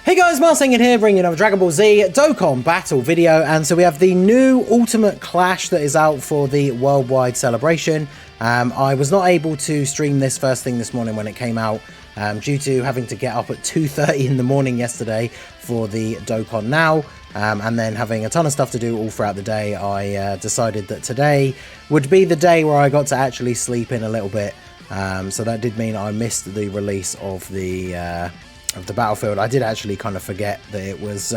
Hey guys, Marsingin here, bringing another Dragon Ball Z Dokkan battle video, and so we have the new Ultimate Clash that is out for the worldwide celebration. I was not able to stream this first thing this morning when it came out, due to having to get up at 2:30 in the morning yesterday for the Dokkan Now, and then having a ton of stuff to do all throughout the day. I decided that today would be the day where I got to actually sleep in a little bit, so that did mean I missed the release of the battlefield. I did actually kind of forget that it was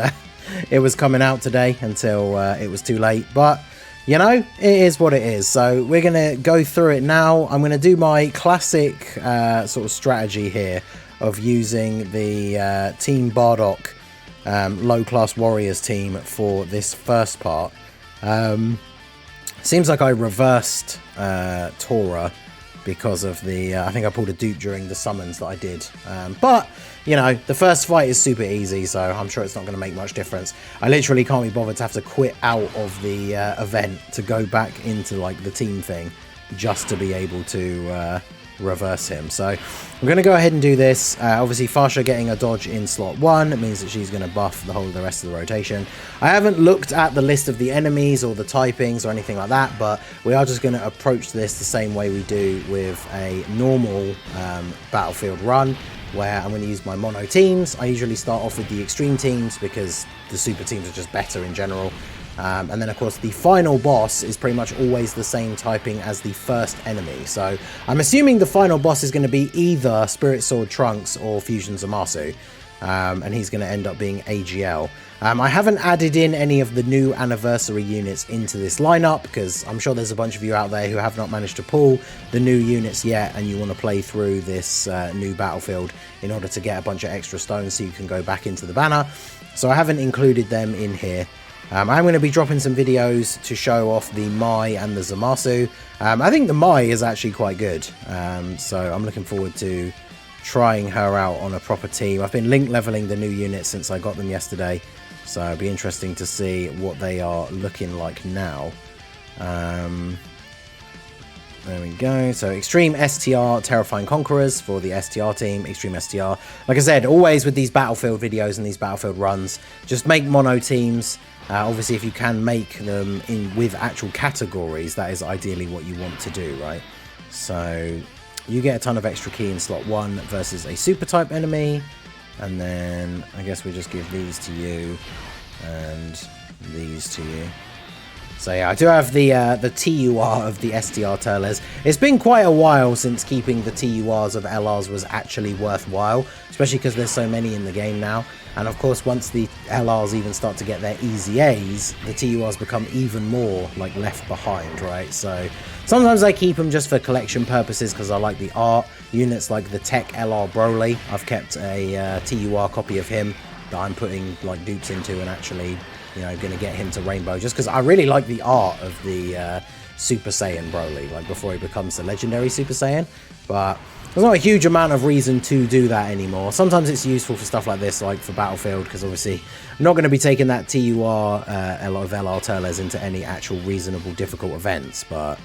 it was coming out today until it was too late, but you know, it is what it is. So we're gonna go through it now. I'm gonna do my classic sort of strategy here of using the Team Bardock low class warriors team for this first part. Seems like I reversed Tora because of the I think I pulled a dupe during the summons that I did, but you know, the first fight is super easy, so I'm sure it's not going to make much difference. I literally can't be bothered to have to quit out of the event to go back into like the team thing just to be able to reverse him. So I'm going to go ahead and do this. Obviously Fasha getting a dodge in slot 1, it means that she's going to buff the whole of the rest of the rotation. I haven't looked at the list of the enemies or the typings or anything like that, but we are just going to approach this the same way we do with a normal battlefield run, where I'm going to use my mono teams. I usually start off with the extreme teams because the super teams are just better in general. And then of course the final boss is pretty much always the same typing as the first enemy. So I'm assuming the final boss is going to be either Spirit Sword Trunks or Fusion Zamasu. And he's going to end up being AGL. I haven't added in any of the new anniversary units into this lineup because I'm sure there's a bunch of you out there who have not managed to pull the new units yet, and you want to play through this new battlefield in order to get a bunch of extra stones so you can go back into the banner. So I haven't included them in here. I'm going to be dropping some videos to show off the Mai and the Zamasu. I think the Mai is actually quite good, so I'm looking forward to trying her out on a proper team. I've been link leveling the new units since I got them yesterday, so it'll be interesting to see what they are looking like now. There we go. So Extreme STR, Terrifying Conquerors for the STR team, Extreme STR. Like I said, always with these Battlefield videos and these Battlefield runs, just make mono teams. Obviously, if you can make them in with actual categories, that is ideally what you want to do, right? So you get a ton of extra key in slot 1 versus a super type enemy, and then I guess we just give these to you and these to you. So yeah, I do have the TUR of the STR Turles. It's been quite a while since keeping the TURs of LRs was actually worthwhile, especially because there's so many in the game now. And of course, once the LRs even start to get their easy A's, the TURs become even more like left behind, right? So sometimes I keep them just for collection purposes because I like the art. Units like the Tech LR Broly, I've kept a TUR copy of him that I'm putting like dupes into and actually, you know, going to get him to Rainbow just because I really like the art of the Super Saiyan Broly, like before he becomes the legendary Super Saiyan. But there's not a huge amount of reason to do that anymore. Sometimes it's useful for stuff like this, like for Battlefield, because obviously I'm not going to be taking that TUR of LR Turles into any actual reasonable difficult events. But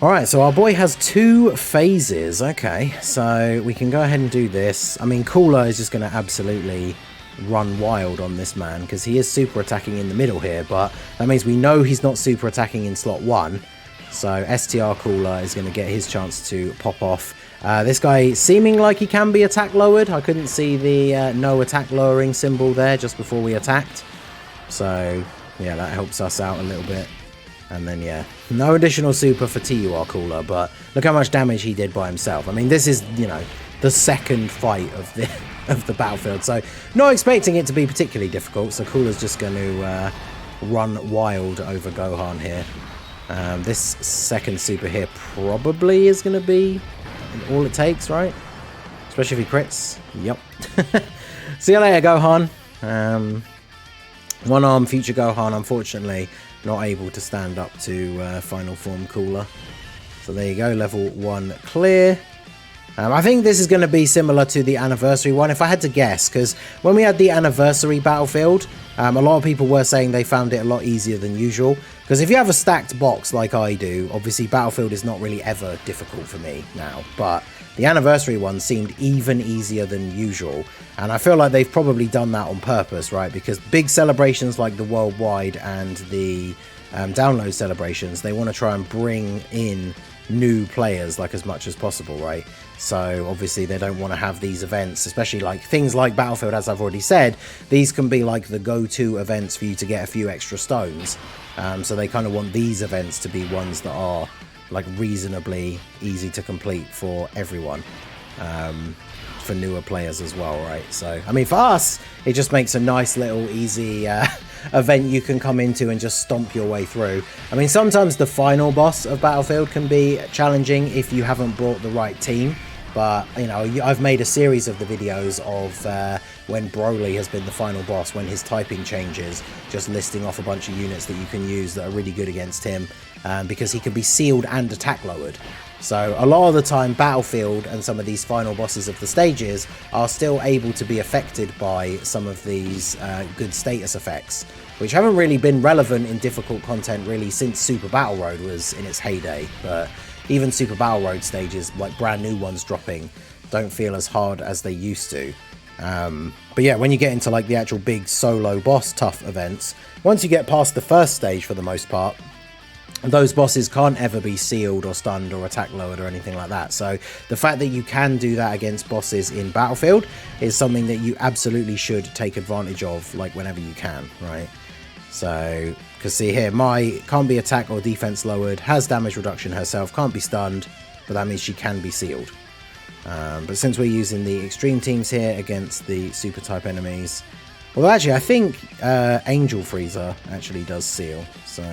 alright, so our boy has 2 phases. Okay, so we can go ahead and do this. I mean, Cooler is just going to absolutely run wild on this man because he is super attacking in the middle here, but that means we know he's not super attacking in slot 1. So STR Cooler is going to get his chance to pop off. This guy seeming like he can be attack lowered. I couldn't see the no attack lowering symbol there just before we attacked. So yeah, that helps us out a little bit. And then yeah, no additional super for TUR Cooler, but look how much damage he did by himself. I mean, this is, you know, the second fight of the battlefield, so not expecting it to be particularly difficult. So Cooler's just going to run wild over Gohan here. This second super here probably is going to be all it takes, right? Especially if he crits. Yep. See you later, Gohan. One arm future Gohan, unfortunately not able to stand up to final form Cooler. So there you go, level 1 clear. I think this is going to be similar to the anniversary one, if I had to guess, because when we had the anniversary battlefield, a lot of people were saying they found it a lot easier than usual. Because if you have a stacked box like I do, obviously Battlefield is not really ever difficult for me now. But the anniversary one seemed even easier than usual. And I feel like they've probably done that on purpose, right? Because big celebrations like the worldwide and the download celebrations, they want to try and bring in new players like as much as possible, right? So obviously they don't want to have these events, especially like things like Battlefield, as I've already said. These can be like the go-to events for you to get a few extra stones. So they kind of want these events to be ones that are like reasonably easy to complete for everyone, for newer players as well, right? So I mean, for us, it just makes a nice little easy event you can come into and just stomp your way through. I mean, sometimes the final boss of Battlefield can be challenging if you haven't brought the right team. But, you know, I've made a series of the videos of when Broly has been the final boss, when his typing changes, just listing off a bunch of units that you can use that are really good against him, because he can be sealed and attack lowered. So a lot of the time, Battlefield and some of these final bosses of the stages are still able to be affected by some of these good status effects, which haven't really been relevant in difficult content really since Super Battle Road was in its heyday. But even Super Battle Road stages, like brand new ones dropping, don't feel as hard as they used to. But yeah, when you get into like the actual big solo boss tough events, once you get past the first stage for the most part, those bosses can't ever be sealed or stunned or attack lowered or anything like that. So the fact that you can do that against bosses in Battlefield is something that you absolutely should take advantage of, like whenever you can, right? So, because see here, Mai can't be attack or defense lowered, has damage reduction herself, can't be stunned, but that means she can be sealed. But since we're using the extreme teams here against the super type enemies, well actually I think Angel Freezer actually does seal. So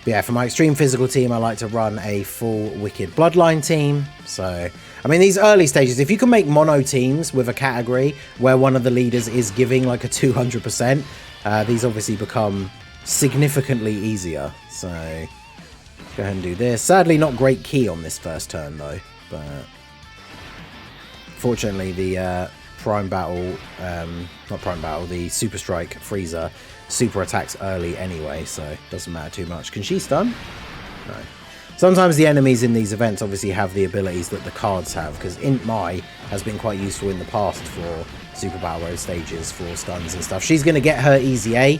yeah, for my extreme physical team, I like to run a full Wicked Bloodline team. So, I mean, these early stages, if you can make mono teams with a category where one of the leaders is giving like a 200%, these obviously become significantly easier. So, go ahead and do this. Sadly, not great key on this first turn, though. But fortunately, the Prime Battle, not Prime Battle, the Super Strike Freezer super attacks early anyway, so it doesn't matter too much. Can she stun? No. Sometimes the enemies in these events obviously have the abilities that the cards have, because Int Mai has been quite useful in the past for Super Battle Road stages for stuns and stuff. She's going to get her easy A.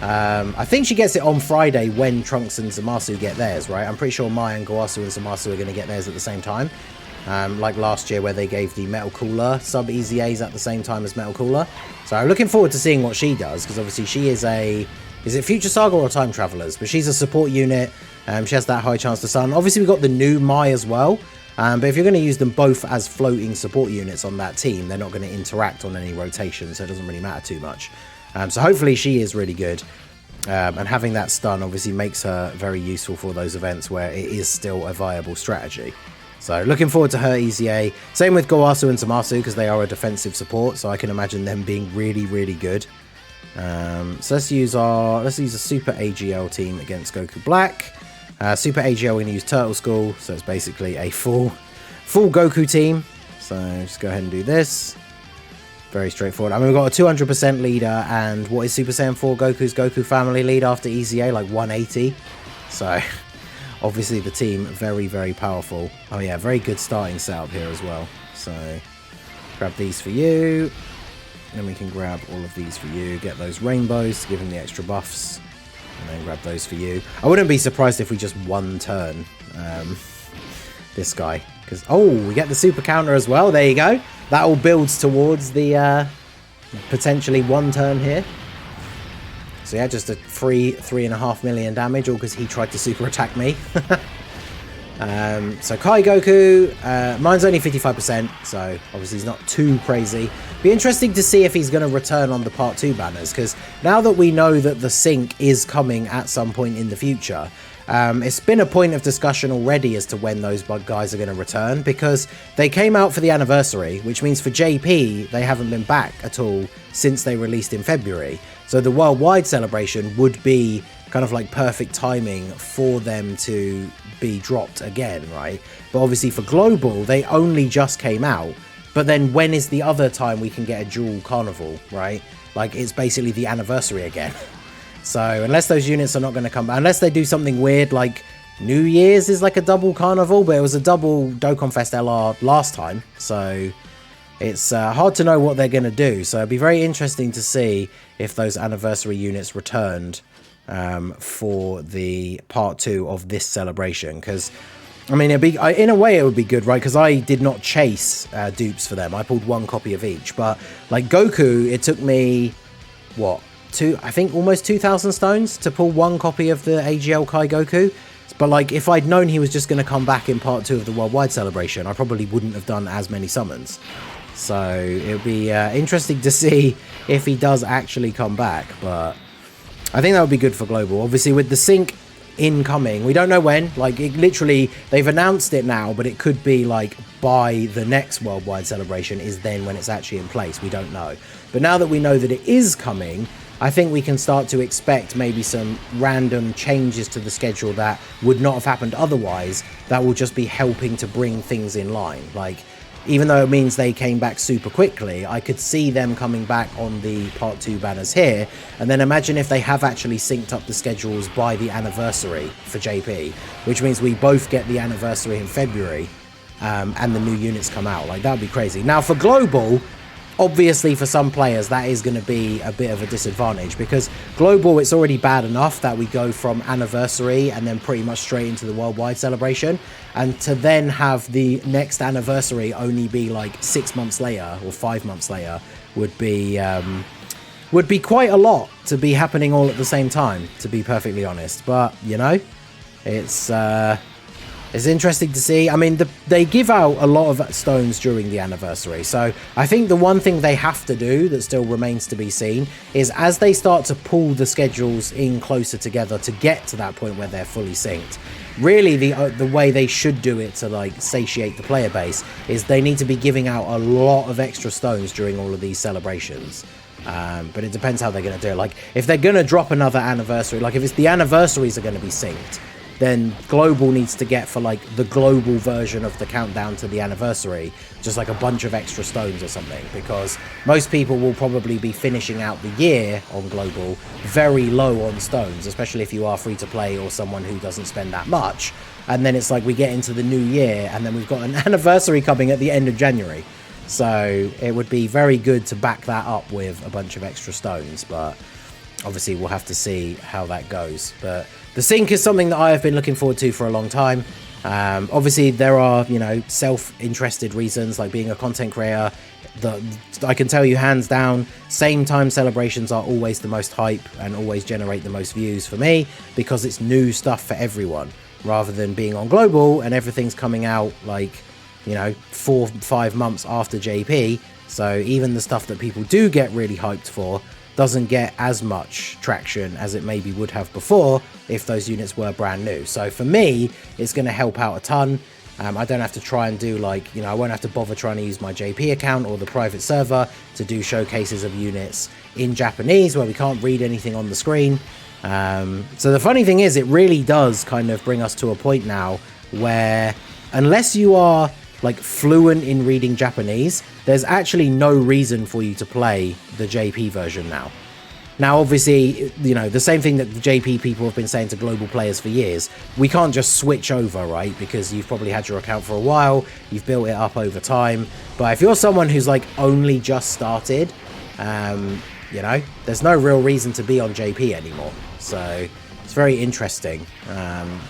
I think she gets it on Friday when Trunks and Zamasu get theirs, right? I'm pretty sure Mai and Gowasu and Zamasu are going to get theirs at the same time. Like last year where they gave the Metal Cooler sub easy A's at the same time as Metal Cooler. So I'm looking forward to seeing what she does, because obviously she is a... Is it Future Saga or Time Travelers? But she's a support unit. She has that high chance to stun. Obviously we've got the new Mai as well. But if you're going to use them both as floating support units on that team, they're not going to interact on any rotation, so it doesn't really matter too much. So hopefully she is really good. And having that stun obviously makes her very useful for those events where it is still a viable strategy. So looking forward to her easy A. Same with Gowasu and Zamasu, because they are a defensive support, so I can imagine them being really, really good. So let's use a Super AGL team against Goku Black. Super AGL, we're going to use Turtle School, so it's basically a full Goku team. So just go ahead and do this. Very straightforward. I mean, we've got a 200% leader, and what is Super Saiyan 4 Goku's Goku family lead after easy A? Like 180. So obviously the team very, very powerful. Oh yeah, very good starting setup here as well. So grab these for you. And then we can grab all of these for you. Get those rainbows to give him the extra buffs. And then grab those for you. I wouldn't be surprised if we just one turn this guy. Because, oh, we get the super counter as well. There you go. That all builds towards the potentially one turn here. So yeah, just a free 3.5 million damage, all because he tried to super attack me. So Kai Goku, mine's only 55%, so obviously he's not too crazy. Be interesting to see if he's going to return on the Part 2 banners, because now that we know that the sync is coming at some point in the future, it's been a point of discussion already as to when those guys are going to return, because they came out for the anniversary, which means for JP, they haven't been back at all since they released in February. So the worldwide celebration would be kind of like perfect timing for them to be dropped again, right? But obviously for global, they only just came out. But then when is the other time we can get a dual carnival, right? Like, it's basically the anniversary again. So unless those units are not going to come back, unless they do something weird like New Year's is like a double carnival, but it was a double Dokkan Fest LR last time, so it's hard to know what they're going to do. So it'd be very interesting to see if those anniversary units returned for the part 2 of this celebration, because I mean, it'd be, in a way it would be good, right? Because I did not chase dupes for them. I pulled 1 copy of each, but like Goku, it took me what, I think almost 2,000 stones to pull 1 copy of the AGL Kai Goku. But like, if I'd known he was just going to come back in part 2 of the worldwide celebration, I probably wouldn't have done as many summons. So it'll be interesting to see if he does actually come back. But I think that would be good for global. Obviously, with the sync incoming, we don't know when. Like, it literally, they've announced it now, but it could be like by the next worldwide celebration is then when it's actually in place. We don't know. But now that we know that it is coming, I think we can start to expect maybe some random changes to the schedule that would not have happened otherwise, that will just be helping to bring things in line. Like, even though it means they came back super quickly, I could see them coming back on the part 2 banners here. And then imagine if they have actually synced up the schedules by the anniversary for JP, which means we both get the anniversary in February and the new units come out. Like, that would be crazy. Now for global, obviously for some players that is going to be a bit of a disadvantage, because global, it's already bad enough that we go from anniversary and then pretty much straight into the worldwide celebration, and to then have the next anniversary only be like 6 months later or 5 months later would be quite a lot to be happening all at the same time, to be perfectly honest. But you know, it's interesting to see. I mean, they give out a lot of stones during the anniversary. So I think the one thing they have to do that still remains to be seen is, as they start to pull the schedules in closer together to get to that point where they're fully synced, really the way they should do it to like satiate the player base is they need to be giving out a lot of extra stones during all of these celebrations. But it depends how they're going to do it. Like, if they're going to drop another anniversary, like if it's the anniversaries are going to be synced, then global needs to get, for like the global version of the countdown to the anniversary, just like a bunch of extra stones or something, because most people will probably be finishing out the year on global very low on stones, especially if you are free to play or someone who doesn't spend that much. And then it's like we get into the new year and then we've got an anniversary coming at the end of January. So it would be very good to back that up with a bunch of extra stones, but obviously we'll have to see how that goes. But the sync is something that I have been looking forward to for a long time. Obviously there are, you know, self-interested reasons, like being a content creator. I can tell you hands down, same time celebrations are always the most hype and always generate the most views for me, because it's new stuff for everyone, rather than being on global and everything's coming out like, you know, 4-5 months after JP. So even the stuff that people do get really hyped for doesn't get as much traction as it maybe would have before if those units were brand new. So for me, it's going to help out a ton. I don't have to try and do, like, you know, I won't have to bother trying to use my JP account or the private server to do showcases of units in Japanese where we can't read anything on the screen. So the funny thing is, it really does kind of bring us to a point now where, unless you are like fluent in reading Japanese, there's actually no reason for you to play the JP version now. Now, obviously, you know, the same thing that the JP people have been saying to global players for years, we can't just switch over, right? Because you've probably had your account for a while, you've built it up over time. But if you're someone who's like only just started, you know, there's no real reason to be on JP anymore. So it's very interesting.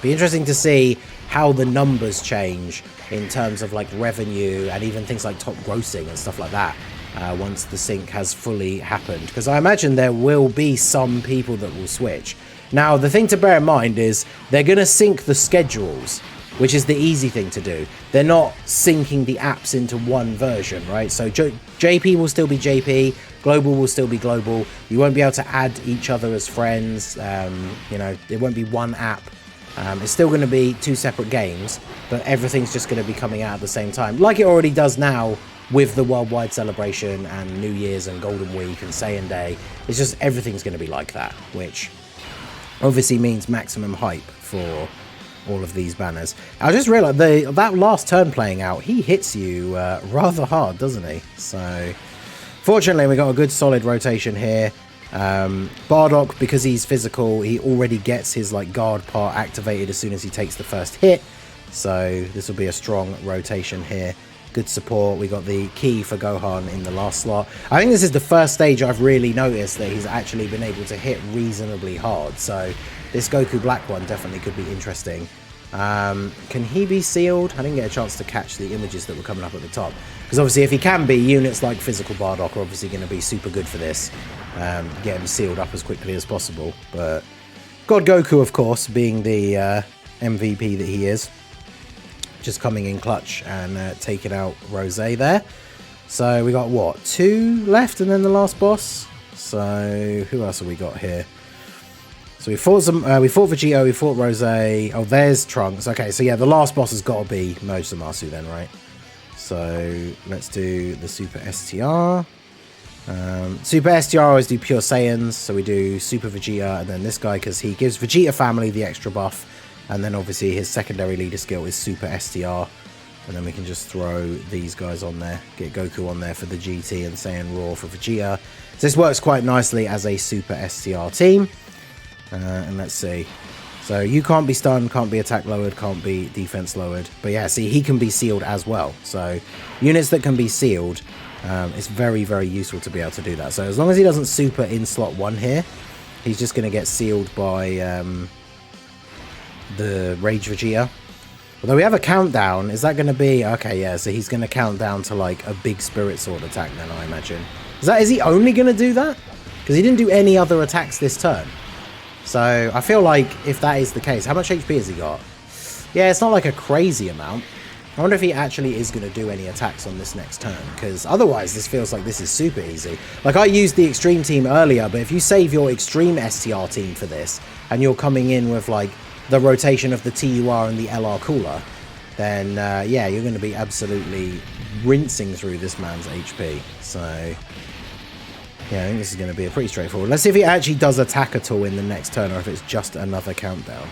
Be interesting to see how the numbers change in terms of like revenue and even things like top grossing and stuff like that once the sync has fully happened, because I imagine there will be some people that will switch. Now, the thing to bear in mind is they're going to sync the schedules, which is the easy thing to do. They're not syncing the apps into one version, right? So JP will still be JP, global will still be global. You won't be able to add each other as friends. You know, it won't be one app. It's still going to be 2 separate games, but everything's just going to be coming out at the same time, like it already does now with the worldwide celebration and New Year's and Golden Week and Saiyan Day. It's just everything's going to be like that, which obviously means maximum hype for all of these banners. I just realized that last turn playing out, he hits you rather hard, doesn't he? So fortunately we got a good solid rotation here. Bardock, because he's physical, he already gets his like guard part activated as soon as he takes the first hit. So this will be a strong rotation here. Good support. We got the key for Gohan in the last slot. I think this is the first stage I've really noticed that he's actually been able to hit reasonably hard. So this Goku Black one definitely could be interesting. Can he be sealed? I didn't get a chance to catch the images that were coming up at the top. Because obviously if he can be, units like Physical Bardock are obviously going to be super good for this. Get him sealed up as quickly as possible. But God Goku, of course, being the MVP that he is, just coming in clutch and taking out Rose there. So we got what, 2 left and then the last boss. So who else have we got here? So we fought Vegito, we fought Rose. Oh, there's Trunks. Okay, so yeah, the last boss has got to be Emoji Zamasu then, right? So let's do the Super STR. Super STR always do Pure Saiyans, so we do Super Vegeta and then this guy because he gives Vegeta family the extra buff. And then obviously his secondary leader skill is Super STR. And then we can just throw these guys on there. Get Goku on there for the GT and Saiyan Raw for Vegeta. So this works quite nicely as a Super STR team. And let's see. So you can't be stunned, can't be attack lowered, can't be defense lowered. But yeah, see, he can be sealed as well. So units that can be sealed, it's very, very useful to be able to do that. So as long as he doesn't super in slot 1 here, he's just going to get sealed by the Rage Vegeta. Although we have a countdown, is that going to be... Okay, yeah, so he's going to count down to like a big Spirit Sword attack then, I imagine. Is he only going to do that? Because he didn't do any other attacks this turn. So I feel like if that is the case, how much HP has he got? Yeah, it's not like a crazy amount. I wonder if he actually is going to do any attacks on this next turn, because otherwise this feels like this is super easy. Like I used the Extreme team earlier, but if you save your Extreme STR team for this, and you're coming in with like the rotation of the TUR and the LR cooler, then yeah, you're going to be absolutely rinsing through this man's HP. So yeah, I think this is going to be a pretty straightforward. Let's see if he actually does attack at all in the next turn, or if it's just another countdown.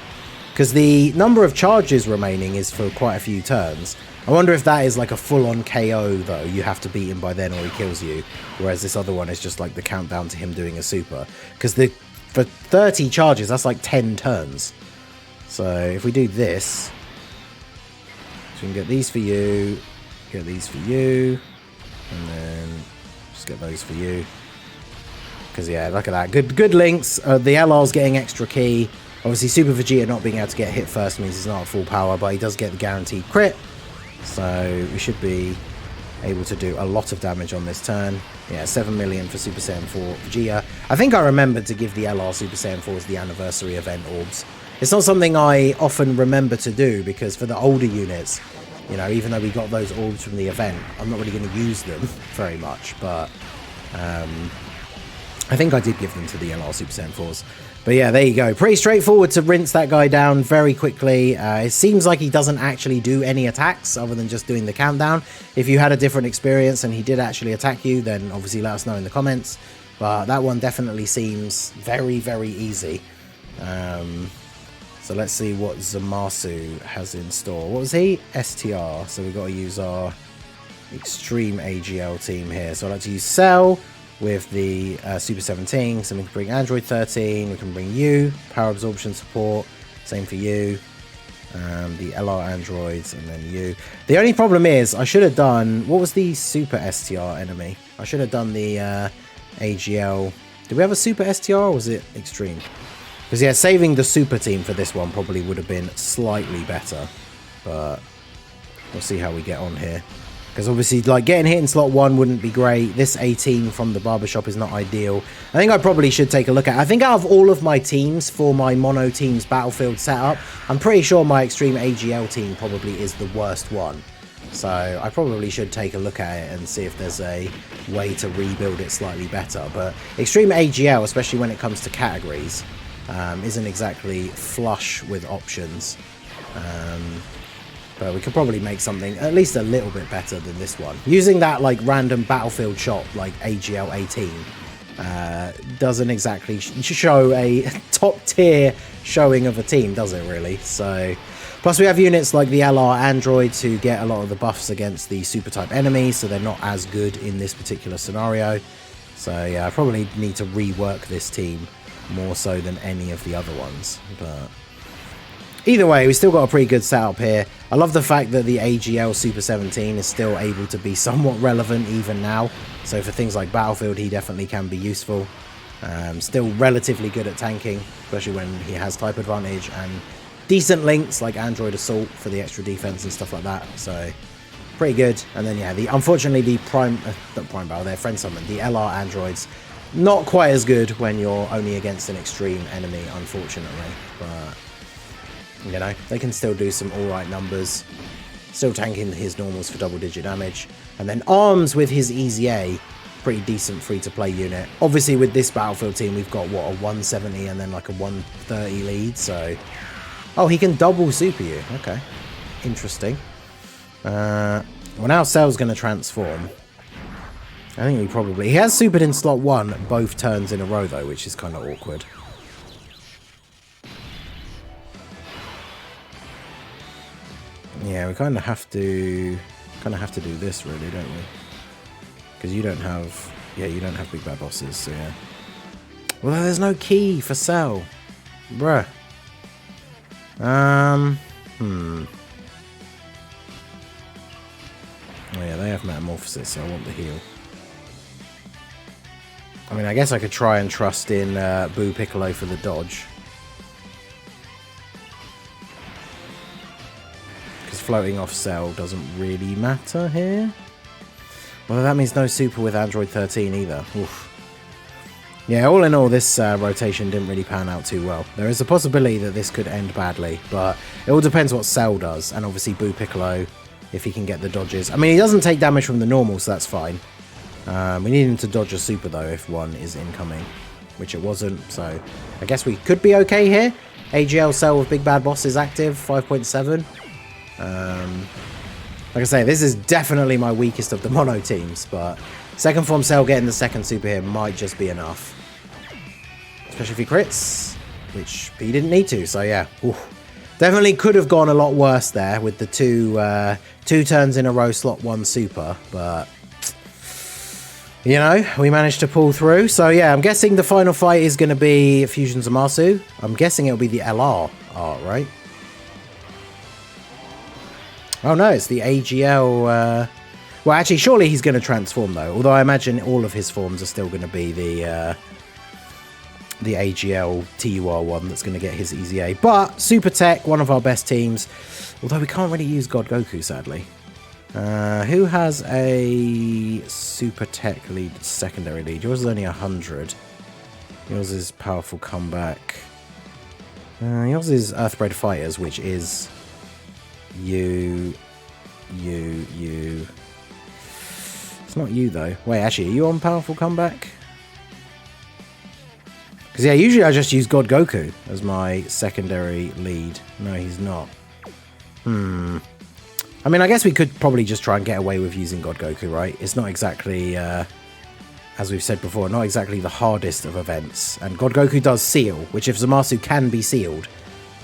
Because the number of charges remaining is for quite a few turns. I wonder if that is like a full-on KO, though. You have to beat him by then or he kills you. Whereas this other one is just like the countdown to him doing a super. Because for 30 charges, that's like 10 turns. So if we do this, so we can get these for you, get these for you, and then just get those for you. Because yeah, look at that, good links. The LR's getting extra key. Obviously Super Vegeta not being able to get hit first means he's not at full power, but he does get the guaranteed crit. So we should be able to do a lot of damage on this turn. Yeah, 7 million for Super Saiyan 4 Vegeta. I think I remembered to give the LR Super Saiyan 4 as the anniversary event orbs. It's not something I often remember to do, because for the older units, you know, even though we got those orbs from the event, I'm not really going to use them very much, but I think I did give them to the LR Super Saiyan 4s. But yeah, there you go. Pretty straightforward to rinse that guy down very quickly. It seems like he doesn't actually do any attacks other than just doing the countdown. If you had a different experience and he did actually attack you, then obviously let us know in the comments. But that one definitely seems very, very easy. So let's see what Zamasu has in store. What was he? STR. So we've got to use our Extreme AGL team here. So I like to use Cell with the Super 17. So we can bring Android 13. We can bring you. Power Absorption Support. Same for you. The LR Androids and then you. The only problem is I should have done... What was the Super STR enemy? I should have done the AGL. Did we have a Super STR or was it Extreme? Because yeah, saving the Super team for this one probably would have been slightly better. But we'll see how we get on here. Because obviously, like, getting hit in slot 1 wouldn't be great. This 18 from the barbershop is not ideal. I think I probably should take a look at... I think out of all of my teams for my mono team's battlefield setup, I'm pretty sure my Extreme AGL team probably is the worst one. So I probably should take a look at it and see if there's a way to rebuild it slightly better. But Extreme AGL, especially when it comes to categories, isn't exactly flush with options. But we could probably make something at least a little bit better than this one. Using that like random battlefield shot like AGL 18 doesn't exactly show a top tier showing of a team, does it really? So plus we have units like the LR androids who get a lot of the buffs against the super type enemies, so they're not as good in this particular scenario. So yeah, I probably need to rework this team more so than any of the other ones. But either way, we still got a pretty good setup here. I love the fact that the AGL Super 17 is still able to be somewhat relevant even now. So for things like Battlefield, he definitely can be useful. Still relatively good at tanking, especially when he has type advantage, and decent links like Android Assault for the extra defense and stuff like that. So pretty good. And then yeah, unfortunately the not Prime Battle, their friend summon, the LR androids, not quite as good when you're only against an extreme enemy, unfortunately. But you know, they can still do some alright numbers. Still tanking his normals for double-digit damage. And then Arms with his Easy A, pretty decent free-to-play unit. Obviously, with this Battlefield team, we've got, what, a 170 and then like a 130 lead, so... Oh, he can double super you. Okay. Interesting. Well, now Cell's going to transform. I think he probably... He has supered in slot 1 both turns in a row, though, which is kind of awkward. Yeah, we kind of have to do this, really, don't we? Because you don't have... Yeah, you don't have big bad bosses, so yeah. Well, there's no key for Cell. Bruh. Oh yeah, they have Metamorphosis, so I want the heal. I mean, I guess I could try and trust in Boo Piccolo for the dodge. Because floating off Cell doesn't really matter here. Well, that means no super with Android 13 either. Oof. Yeah, all in all, this rotation didn't really pan out too well. There is a possibility that this could end badly, but it all depends what Cell does, and obviously Boo Piccolo, if he can get the dodges. I mean, he doesn't take damage from the normal, so that's fine. We need him to dodge a super, though, if one is incoming, which it wasn't, so I guess we could be okay here. AGL Cell with Big Bad Boss is active, 5.7. Like I say, this is definitely my weakest of the mono teams, but second form Cell getting the second super here might just be enough. Especially if he crits, which he didn't need to, so yeah. Oof. Definitely could have gone a lot worse there with the two turns in a row slot 1 super, but you know, we managed to pull through. So yeah, I'm guessing the final fight is going to be Fusion Zamasu. I'm guessing it'll be the LR art, right? Oh no, it's the AGL. Well, actually, surely he's going to transform though. Although I imagine all of his forms are still going to be the AGL TUR one that's going to get his Easy A. But Super Tech, one of our best teams. Although we can't really use God Goku, sadly. Who has a Super Tech lead, secondary lead? Yours is only 100. Yours is Powerful Comeback. Yours is Earthbred Fighters, which is you. It's not you, though. Wait, actually, are you on Powerful Comeback? Because, yeah, usually I just use God Goku as my secondary lead. No, he's not. I mean, I guess we could probably just try and get away with using God Goku, right? It's not exactly, as we've said before, not exactly the hardest of events. And God Goku does seal, which if Zamasu can be sealed,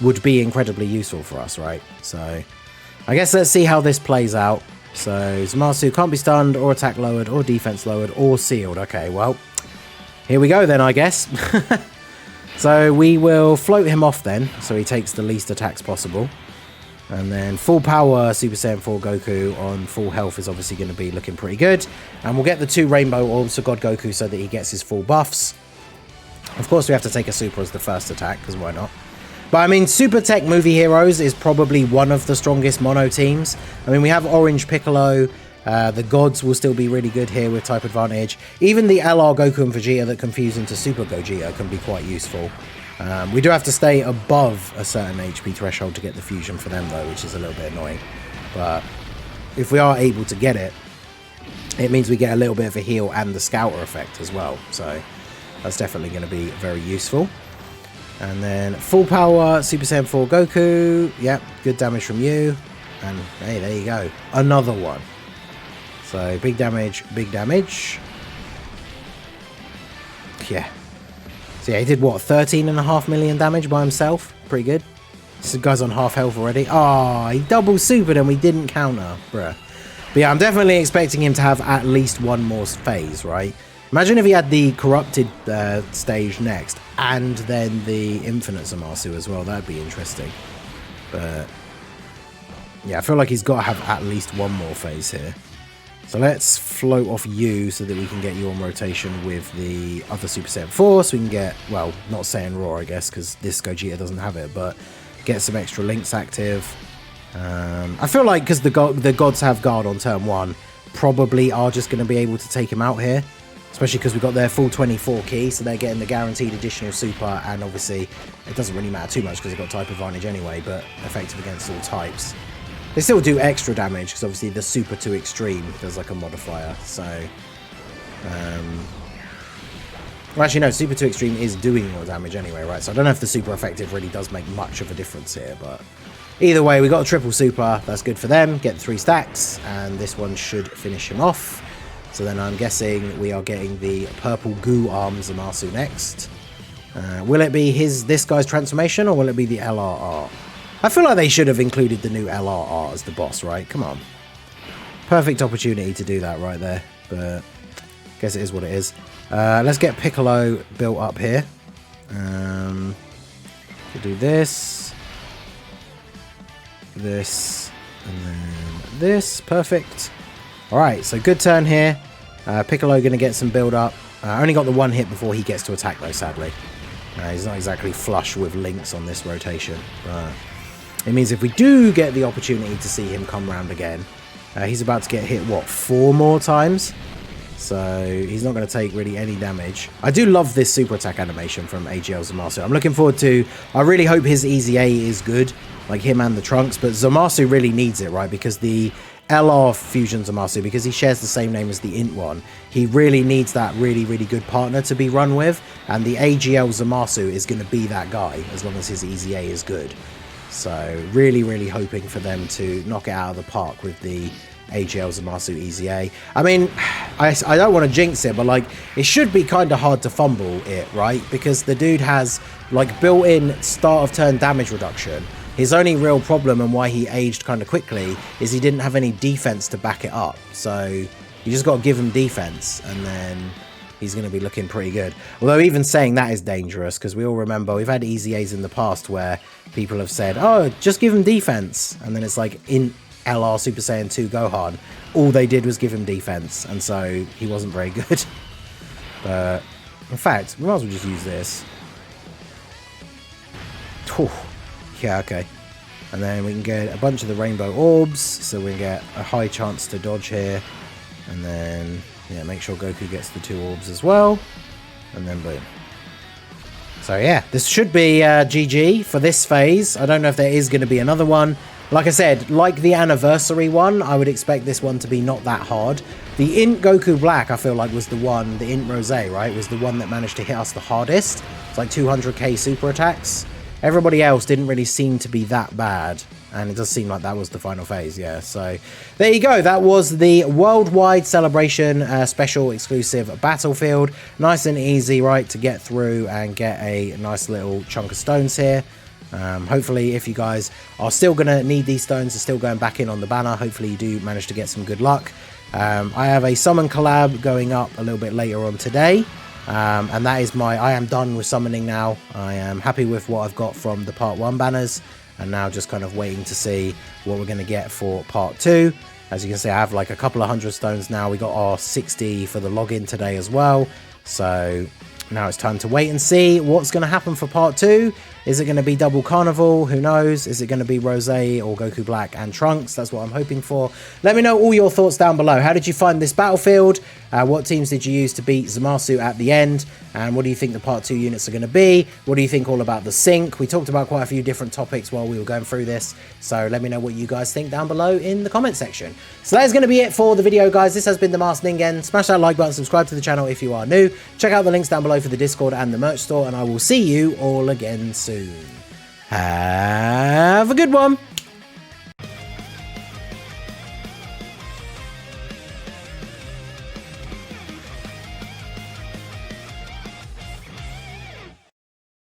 would be incredibly useful for us, right? So, I guess let's see how this plays out. So, Zamasu can't be stunned, or attack lowered, or defense lowered, or sealed. Okay, well, here we go then, I guess. So, we will float him off then, so he takes the least attacks possible. And then full power Super Saiyan 4 Goku on full health is obviously going to be looking pretty good. And we'll get the 2 rainbow orbs for God Goku so that he gets his full buffs. Of course, we have to take a super as the first attack, because why not? But I mean, Super Tech Movie Heroes is probably one of the strongest mono teams. I mean, we have Orange Piccolo. The gods will still be really good here with type advantage. Even the LR Goku and Vegeta that confuse into Super Gogeta can be quite useful. We do have to stay above a certain HP threshold to get the fusion for them, though, which is a little bit annoying. But if we are able to get it, it means we get a little bit of a heal and the scouter effect as well. So that's definitely going to be very useful. And then full power Super Saiyan 4 Goku. Yep, good damage from you. And hey, there you go. Another one. So big damage, big damage. Yeah. So yeah, he did what, 13.5 million damage by himself? Pretty good. This guy's on half health already. Oh, he double supered and we didn't counter. Bruh. But yeah, I'm definitely expecting him to have at least one more phase, right? Imagine if he had the corrupted stage next, and then the infinite Zamasu as well. That'd be interesting. But yeah, I feel like he's got to have at least one more phase here. So let's float off you so that we can get you on rotation with the other Super Saiyan 4. So we can get, well, not Saiyan Raw, I guess, because this Gogeta doesn't have it, but get some extra links active. I feel like because the gods have guard on turn 1, probably are just going to be able to take him out here. Especially because we've got their full 24 key, so they're getting the guaranteed additional super, and obviously it doesn't really matter too much because they've got type advantage anyway, but effective against all types. They still do extra damage because obviously the super to extreme does like a modifier, so... well, actually no, super to extreme is doing more damage anyway, right? So I don't know if the super effective really does make much of a difference here, but... either way, we got a triple super, that's good for them, get 3 stacks, and this one should finish him off. So then I'm guessing we are getting the purple goo arm Zamasu next. Will it be this guy's transformation, or will it be the LRR? I feel like they should have included the new LRR as the boss, right? Come on. Perfect opportunity to do that right there, but I guess it is what it is. Let's get Piccolo built up here. We'll do this, this, and then this. Perfect. Alright, so good turn here. Piccolo going to get some build up. Only got the 1 hit before he gets to attack though, sadly. He's not exactly flush with links on this rotation. But it means if we do get the opportunity to see him come round again, he's about to get hit, what, 4 more times? So he's not going to take really any damage. I do love this super attack animation from AGL Zamasu. I'm looking forward to... I really hope his Easy A is good, like him and the Trunks, but Zamasu really needs it, right? Because the LR Fusion Zamasu, because he shares the same name as the Int one, he really needs that really, really good partner to be run with, and the AGL Zamasu is going to be that guy, as long as his Easy A is good. So really, really hoping for them to knock it out of the park with the AGL Zamasu Easy A. I mean, I don't want to jinx it, but like, it should be kind of hard to fumble it, right? Because the dude has like built-in start of turn damage reduction. His only real problem and why he aged kind of quickly is he didn't have any defense to back it up. So you just got to give him defense, and then he's going to be looking pretty good. Although even saying that is dangerous, because we all remember we've had Easy A's in the past where people have said, oh, just give him defense. And then it's like in LR Super Saiyan 2 Gohan, all they did was give him defense, and so he wasn't very good. But in fact, we might as well just use this. Whew. Yeah, okay. And then we can get a bunch of the rainbow orbs, so we can get a high chance to dodge here. And then, yeah, make sure Goku gets the 2 orbs as well. And then boom. So yeah, this should be GG for this phase. I don't know if there is going to be another one. Like I said, like the anniversary one, I would expect this one to be not that hard. The Int Goku Black, I feel like, was the one, the Int Rose, right, was the one that managed to hit us the hardest. It's like 200k super attacks. Everybody else didn't really seem to be that bad, and it does seem like that was the final phase, yeah. So there you go, that was the Worldwide Celebration special exclusive Battlefield. Nice and easy, right, to get through and get a nice little chunk of stones here. Hopefully, if you guys are still going to need these stones, are still going back in on the banner, hopefully you do manage to get some good luck. I have a summon collab going up a little bit later on today. And that is I am done with summoning now. I am happy with what I've got from the part 1 banners, and now just kind of waiting to see what we're going to get for part 2. As you can see, I have like a couple of 100 stones now. We got our 60 for the login today as well. So now it's time to wait and see what's going to happen for part 2. Is it going to be double carnival? Who knows? Is it going to be Rose or Goku Black and Trunks? That's what I'm hoping for. Let me know all your thoughts down below. How did you find this battlefield? What teams did you use to beat Zamasu at the end? And what do you think the part 2 units are going to be? What do you think all about the sync? We talked about quite a few different topics while we were going through this. So let me know what you guys think down below in the comment section. So that is going to be it for the video, guys. This has been the Masked Ningen. Smash that like button, subscribe to the channel if you are new. Check out the links down below for the Discord and the merch store, and I will see you all again soon. Have a good one.